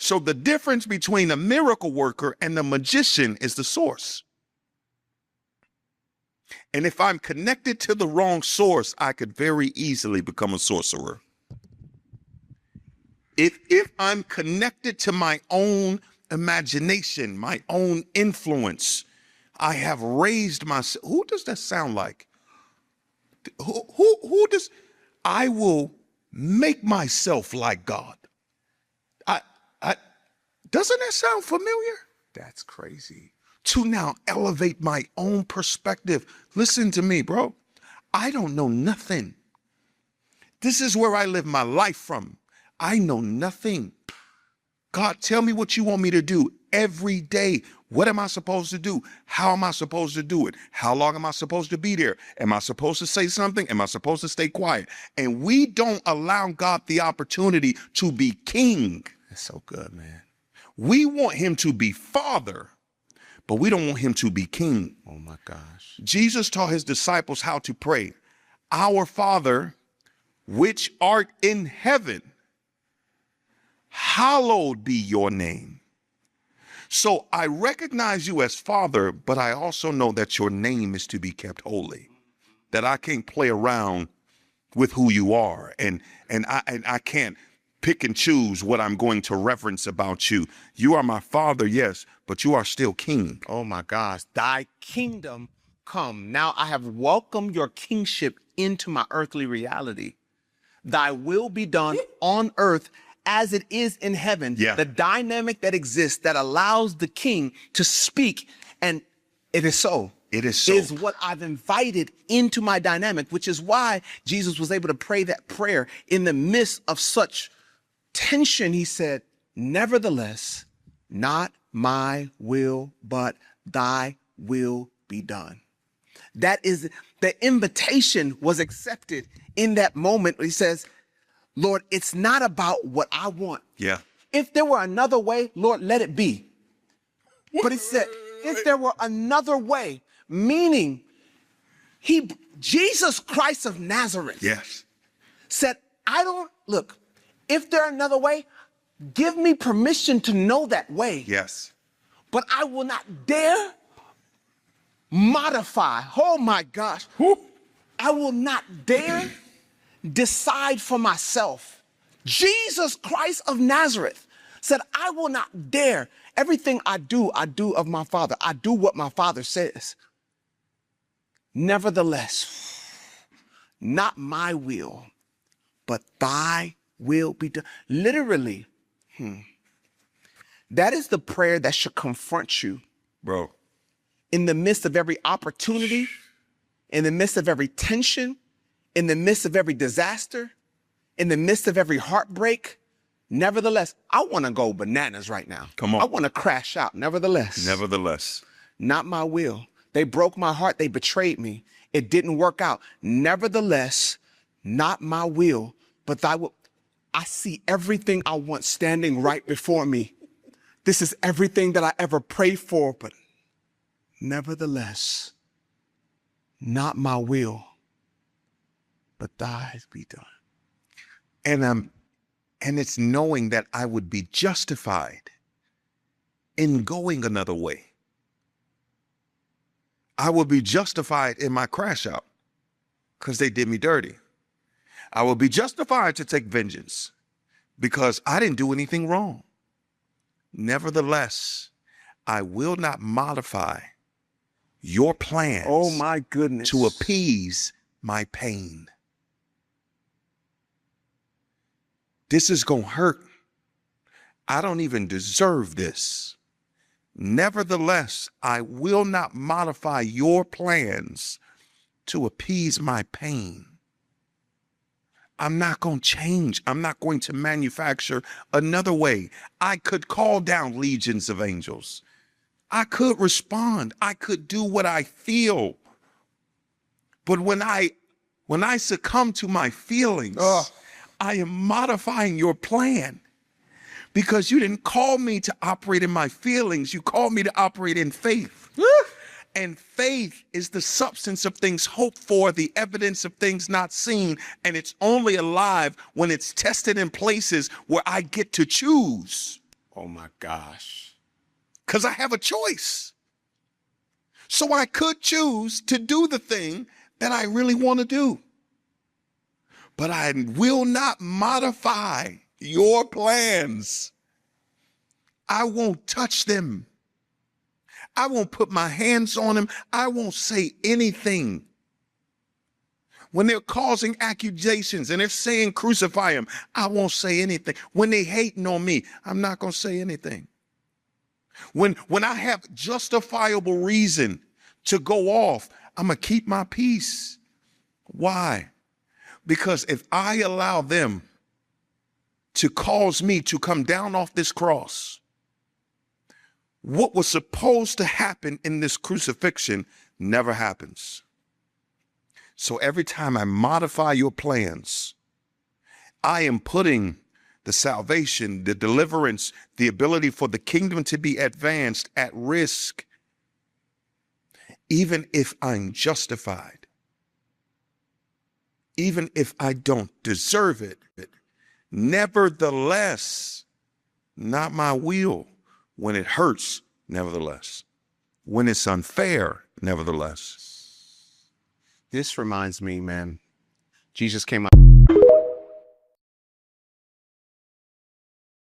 So the difference between a miracle worker and the magician is the source. And if I'm connected to the wrong source, I could very easily become a sorcerer. If I'm connected to my own imagination, my own influence, I have raised myself. Who does that sound like? Who does? I will make myself like God. Doesn't that sound familiar? That's crazy. To now elevate my own perspective. Listen to me, bro. I don't know nothing. This is where I live my life from. I know nothing. God, tell me what you want me to do every day. What am I supposed to do? How am I supposed to do it? How long am I supposed to be there? Am I supposed to say something? Am I supposed to stay quiet? And we don't allow God the opportunity to be king. That's so good, man. We want him to be father, but we don't want him to be king. Oh my gosh. Jesus taught his disciples how to pray. Our Father, which art in heaven, hallowed be your name. So I recognize you as Father, but I also know that your name is to be kept holy, that I can't play around with who you are. And I can't pick and choose what I'm going to reverence about you. You are my Father, yes, but you are still king. Oh my gosh. Thy kingdom come. Now I have welcomed your kingship into my earthly reality. Thy will be done on earth as it is in heaven. Yeah. The dynamic that exists that allows the king to speak, and it is so. It is so. Is what I've invited into my dynamic, which is why Jesus was able to pray that prayer in the midst of such tension. He said, nevertheless, not my will, but thy will be done. That is, the invitation was accepted in that moment. He says, Lord, it's not about what I want. Yeah. If there were another way, Lord, let it be. But he said, if there were another way, meaning Jesus Christ of Nazareth, yes, said, look, if there's another way, give me permission to know that way. Yes. But I will not dare modify. Oh my gosh. I will not dare decide for myself. Jesus Christ of Nazareth said, I will not dare. Everything I do of my Father. I do what my Father says. Nevertheless, not my will, but thy will be done. Literally, that is the prayer that should confront you, bro. In the midst of every opportunity, in the midst of every tension, in the midst of every disaster, in the midst of every heartbreak. Nevertheless, I want to go bananas right now. Come on. I want to crash out. Nevertheless, not my will. They broke my heart. They betrayed me. It didn't work out. Nevertheless, not my will, but thy will. I see everything I want standing right before me. This is everything that I ever prayed for, but nevertheless, not my will, but thy be done. And it's knowing that I would be justified in going another way. I will be justified in my crash out because they did me dirty. I will be justified to take vengeance because I didn't do anything wrong. Nevertheless, I will not modify your plans. Oh my goodness. To appease my pain. This is going to hurt. I don't even deserve this. Nevertheless, I will not modify your plans to appease my pain. I'm not going to change. I'm not going to manufacture another way. I could call down legions of angels. I could respond. I could do what I feel. But when I succumb to my feelings, I am modifying your plan because you didn't call me to operate in my feelings. You called me to operate in faith. And faith is the substance of things hoped for, the evidence of things not seen. And it's only alive when it's tested in places where I get to choose. Oh my gosh. because I have a choice. So I could choose to do the thing that I really want to do. But I will not modify your plans. I won't touch them. I won't put my hands on them. I won't say anything. When they're causing accusations and they're saying crucify him, I won't say anything. When they hating on me, I'm not going to say anything. When I have justifiable reason to go off, I'm going to keep my peace. Why? Because if I allow them to cause me to come down off this cross, what was supposed to happen in this crucifixion never happens. So every time I modify your plans, I am putting the salvation, the deliverance, the ability for the kingdom to be advanced at risk, even if I'm justified, even if I don't deserve it. Nevertheless, not my will. When it hurts, nevertheless. When it's unfair, nevertheless. This reminds me, man, Jesus came out.